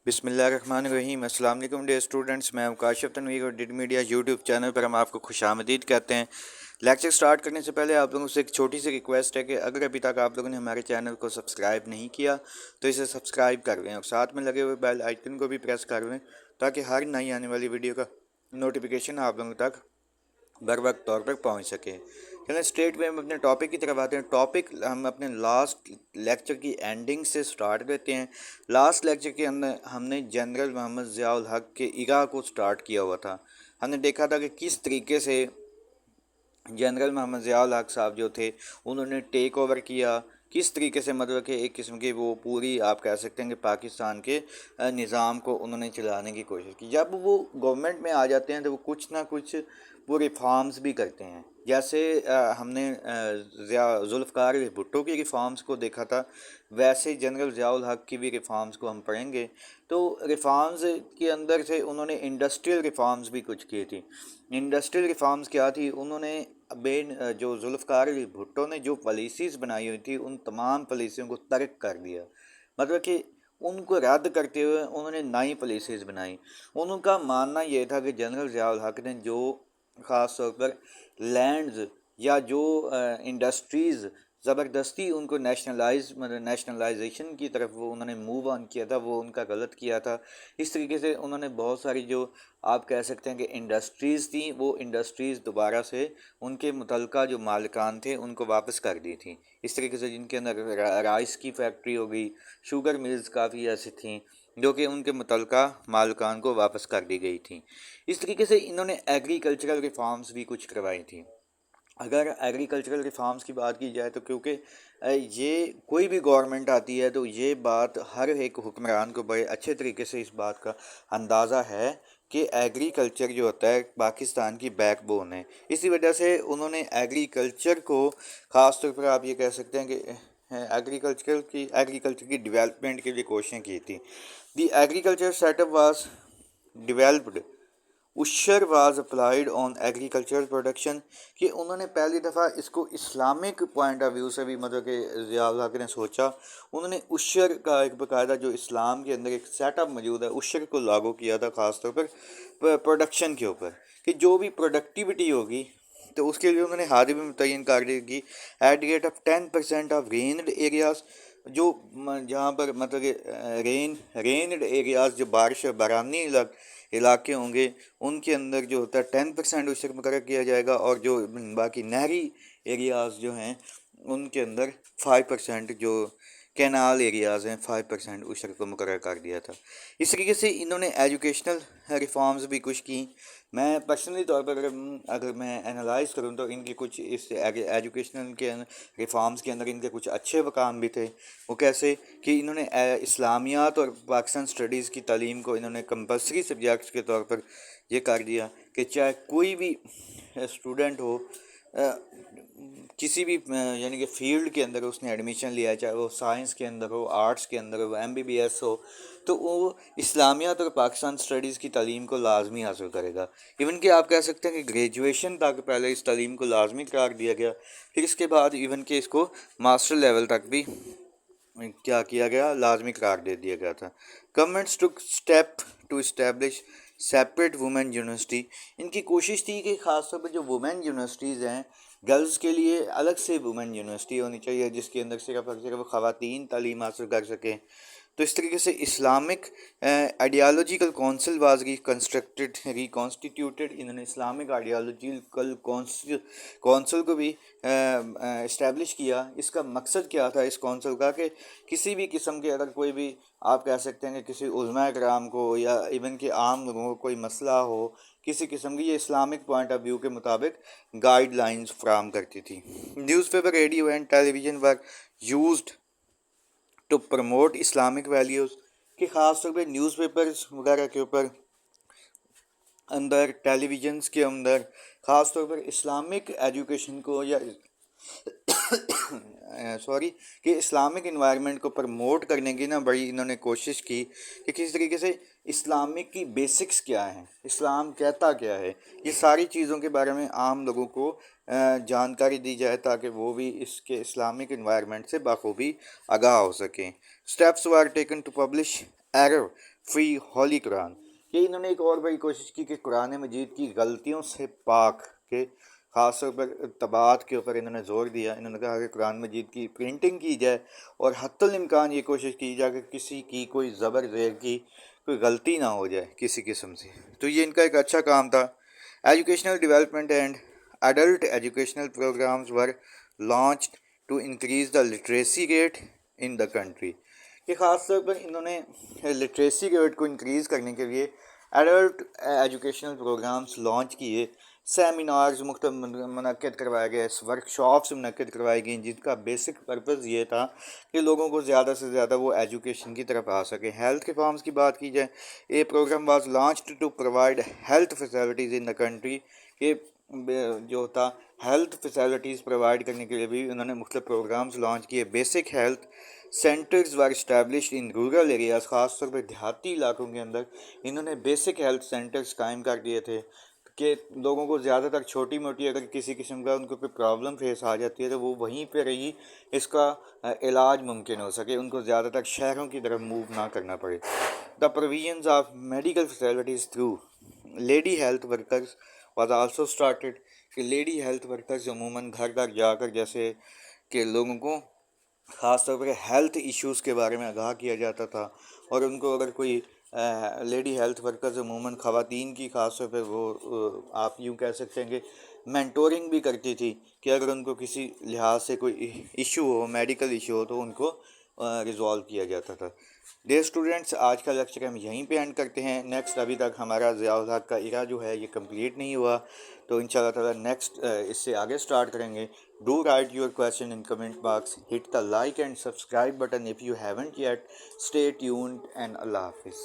بسم اللہ الرحمن الرحیم۔ السلام علیکم ڈیئر اسٹوڈنٹس، میں کاشف تنویر اور ڈیڈ میڈیا یوٹیوب چینل پر ہم آپ کو خوش آمدید کہتے ہیں۔ لیکچر سٹارٹ کرنے سے پہلے آپ لوگوں سے ایک چھوٹی سی ریکویسٹ ہے کہ اگر ابھی تک آپ لوگوں نے ہمارے چینل کو سبسکرائب نہیں کیا تو اسے سبسکرائب کر لیں اور ساتھ میں لگے ہوئے بیل آئیکن کو بھی پریس کر لیں تاکہ ہر نئی آنے والی ویڈیو کا نوٹیفیکیشن آپ لوگوں تک بر وقت طور پر پہنچ سکے۔ چلیں اسٹریٹ وے ہم اپنے ٹاپک کی طرف آتے ہیں۔ ٹاپک ہم اپنے لاسٹ لیکچر کی اینڈنگ سے سٹارٹ کرتے ہیں۔ لاسٹ لیکچر کے اندر ہم نے جنرل محمد ضیاء الحق کے ایرا کو سٹارٹ کیا ہوا تھا۔ ہم نے دیکھا تھا کہ کس طریقے سے جنرل محمد ضیاء الحق صاحب جو تھے انہوں نے ٹیک اوور کیا، کس طریقے سے مطلب کہ ایک قسم کی وہ پوری آپ کہہ سکتے ہیں کہ پاکستان کے نظام کو انہوں نے چلانے کی کوشش کی۔ جب وہ گورنمنٹ میں آ جاتے ہیں تو وہ کچھ نہ کچھ وہ ریفارمز بھی کرتے ہیں، جیسے ہم نے ذوالفقار علی بھٹو کی ریفارمز کو دیکھا تھا، ویسے جنرل ضیاء الحق کی بھی ریفارمز کو ہم پڑھیں گے۔ تو ریفارمز کے اندر سے انہوں نے انڈسٹریل ریفارمز بھی کچھ کی تھی۔ انڈسٹریل ریفارمز کیا تھی؟ انہوں نے جو ذوالفقار علی بھٹو نے جو پالیسیز بنائی ہوئی تھی ان تمام پالیسیوں کو ترک کر دیا، مطلب کہ ان کو رد کرتے ہوئے انہوں نے نئی پالیسیز بنائی۔ ان کا ماننا یہ تھا کہ جنرل ضیاء الحق نے جو خاص طور پر لینڈز یا جو انڈسٹریز زبردستی ان کو نیشنلائزیشن کی طرف وہ انہوں نے موو آن کیا تھا، وہ ان کا غلط کیا تھا۔ اس طریقے سے انہوں نے بہت ساری جو آپ کہہ سکتے ہیں کہ انڈسٹریز تھیں وہ انڈسٹریز دوبارہ سے ان کے متعلقہ جو مالکان تھے ان کو واپس کر دی تھیں۔ اس طریقے سے جن کے اندر رائس کی فیکٹری ہو گئی، شوگر ملز کافی ایسی تھیں جو کہ ان کے متعلقہ مالکان کو واپس کر دی گئی تھیں۔ اس طریقے سے انہوں نے ایگریکلچرل ریفارمز بھی کچھ کروائی تھیں۔ اگر ایگریکلچرل ریفارمز کی بات کی جائے تو کیونکہ یہ کوئی بھی گورنمنٹ آتی ہے تو یہ بات ہر ایک حکمران کو بڑے اچھے طریقے سے اس بات کا اندازہ ہے کہ ایگریکلچر جو ہوتا ہے پاکستان کی بیک بون ہے۔ اسی وجہ سے انہوں نے ایگریکلچر کو خاص طور پر آپ یہ کہہ سکتے ہیں کہ ایگریکلچر کی ڈیولپمنٹ کے لیے کوششیں کی تھی۔ The agriculture set up was developed, اشر was applied on agricultural production, کہ انہوں نے پہلی دفعہ اس کو اسلامک پوائنٹ آف ویو سے بھی مطلب کہ ضیاء الحق نے سوچا۔ انہوں نے اشر کا ایک باقاعدہ جو اسلام کے اندر ایک سیٹ اپ موجود ہے اشر کو لاگو کیا تھا، خاص طور پر پروڈکشن کے اوپر، کہ جو بھی پروڈکٹیوٹی ہوگی تو اس کے لیے انہوں نے حد بھی متعین کر دی کہ at the rate of 10% of رینڈ ایریاز، جو جہاں پر مطلب کہ رینڈ ایریاز جو بارانی علاقے ہوں گے ان کے اندر جو ہوتا ہے 10% اشر مقرر کیا جائے گا، اور جو باقی نہری ایریاز جو ہیں ان کے اندر 5% جو کینال ایریاز ہیں 5% اشر کو مقرر کر دیا تھا۔ اس طریقے سے انہوں نے ایجوکیشنل ریفارمز بھی کچھ کی۔ میں پرسنلی طور پر اگر میں انالائز کروں تو ان کی کچھ اس ایجوکیشنل کے ریفارمز کے اندر ان کے کچھ اچھے مقام بھی تھے۔ وہ کیسے کہ انہوں نے اسلامیات اور پاکستان اسٹڈیز کی تعلیم کو انہوں نے کمپلسری سبجیکٹس کے طور پر یہ کر دیا کہ چاہے کوئی بھی اسٹوڈنٹ ہو کسی بھی یعنی کہ فیلڈ کے اندر اس نے ایڈمیشن لیا ہے، چاہے وہ سائنس کے اندر ہو، آرٹس کے اندر ہو، MBBS ہو، تو وہ اسلامیات اور پاکستان اسٹڈیز کی تعلیم کو لازمی حاصل کرے گا۔ ایون کہ آپ کہہ سکتے ہیں کہ گریجویشن تک پہلے اس تعلیم کو لازمی قرار دیا گیا، پھر اس کے بعد ایون کہ اس کو ماسٹر لیول تک بھی کیا کیا گیا، لازمی قرار دے دیا گیا تھا۔ Governments took step to establish separate women university, ان کی کوشش تھی کہ خاص طور پہ جو وومن یونیورسٹیز ہیں گرلز کے لیے الگ سے وومن یونیورسٹی ہونی چاہیے جس کے اندر صرف اور صرف خواتین تعلیم حاصل کر سکیں۔ تو اس طریقے سے اسلامک آئیڈیالوجیکل کونسل واز ریکانسٹیٹیوٹیڈ، انہوں نے اسلامک آئیڈیالوجیکل کونسل کو بھی اسٹیبلش کیا۔ اس کا مقصد کیا تھا اس کونسل کا؟ کہ کسی بھی قسم کے اگر کوئی بھی آپ کہہ سکتے ہیں کہ کسی علماء کرام کو یا ایون کہ عام لوگوں کو کوئی مسئلہ ہو کسی قسم کی، یہ اسلامک پوائنٹ آف ویو کے مطابق گائیڈ لائنز فراہم کرتی تھی۔ Newspaper, radio and television were used to promote Islamic values, کہ خاص طور پہ نیوز پیپرز وغیرہ کے اوپر اندر ٹیلی ویژنس کے اندر خاص طور پر اسلامک ایجوکیشن کو یا کہ اسلامک انوائرمنٹ کو پروموٹ کرنے کی بڑی انہوں نے کوشش کی کہ کس طریقے سے اسلامک کی بیسکس کیا ہیں، اسلام کہتا کیا ہے، یہ ساری چیزوں کے بارے میں عام لوگوں کو جانکاری دی جائے تاکہ وہ بھی اس کے اسلامک انوائرمنٹ سے بخوبی آگاہ ہو سکیں۔ Steps were taken to publish error free holy قرآن. کہ انہوں نے ایک اور بڑی کوشش کی کہ قرآن مجید کی غلطیوں سے پاک، کہ خاص طور پر طباعت کے اوپر انہوں نے زور دیا. انہوں نے کہا کہ قرآن مجید کی پرنٹنگ کی جائے اور حتی الامکان یہ کوشش کی جائے کہ کسی کی کوئی زبر زیر کی کوئی غلطی نہ ہو جائے کسی قسم سے. تو یہ ان کا ایک اچھا کام تھا. Educational development and adult educational programs were launched to increase the literacy rate in the country. کہ خاص طور پر انہوں نے لٹریسی ریٹ کو انکریز کرنے کے لیے ایڈلٹ ایجوکیشنل پروگرامز لانچ کیے. سیمینارز مختلف منعقد کروائے گئے، ورکشاپس منعقد کروائی گئیں، جن کا بیسک پرپز یہ تھا کہ لوگوں کو زیادہ سے زیادہ وہ ایجوکیشن کی طرف آ سکیں. ہیلتھ ریفارمز کی بات کی جائے، یہ program was launched to provide health facilities in the country. کہ جو تھا ہیلتھ فیسلٹیز پرووائڈ کرنے کے لیے بھی انہوں نے مختلف پروگرامز لانچ کیے. Basic health centres were established in rural areas. خاص طور پہ دیہاتی علاقوں کے اندر انہوں نے بیسک ہیلتھ سینٹرز قائم کر دیے تھے کہ لوگوں کو زیادہ تر چھوٹی موٹی اگر کسی قسم کا ان کو کوئی پرابلم فیس آ جاتی ہے تو وہ وہیں پہ رہی اس کا علاج ممکن ہو سکے، ان کو زیادہ تر شہروں کی طرف موو نہ کرنا پڑے. The provisions of medical facilities through lady health workers was also started. کہ لیڈی ہیلتھ ورکرز عموماً گھر گھر جا کر جیسے کہ لوگوں کو خاص طور پر ہیلتھ ایشوز کے بارے میں آگاہ کیا جاتا تھا، اور ان کو اگر کوئی لیڈی ہیلتھ ورکرز عموماً خواتین کی خاص طور پہ وہ آپ یوں کہہ سکتے ہیں کہ مینٹورنگ بھی کرتی تھی کہ اگر ان کو کسی لحاظ سے کوئی ایشو ہو، میڈیکل ایشو ہو، تو ان کو ریزالو کیا جاتا تھا. ڈیئر اسٹوڈنٹس، آج کا لیکچر ہم یہیں پہ اینڈ کرتے ہیں. نیکسٹ ابھی تک ہمارا ضیاء الحق کا ایرا جو ہے یہ کمپلیٹ نہیں ہوا، تو ان شاء اللہ تعالیٰ نیکسٹ اس سے آگے اسٹارٹ کریں گے. Do write your question in comment box. Hit the like and subscribe button if you haven't yet. Stay tuned and اللہ حافظ.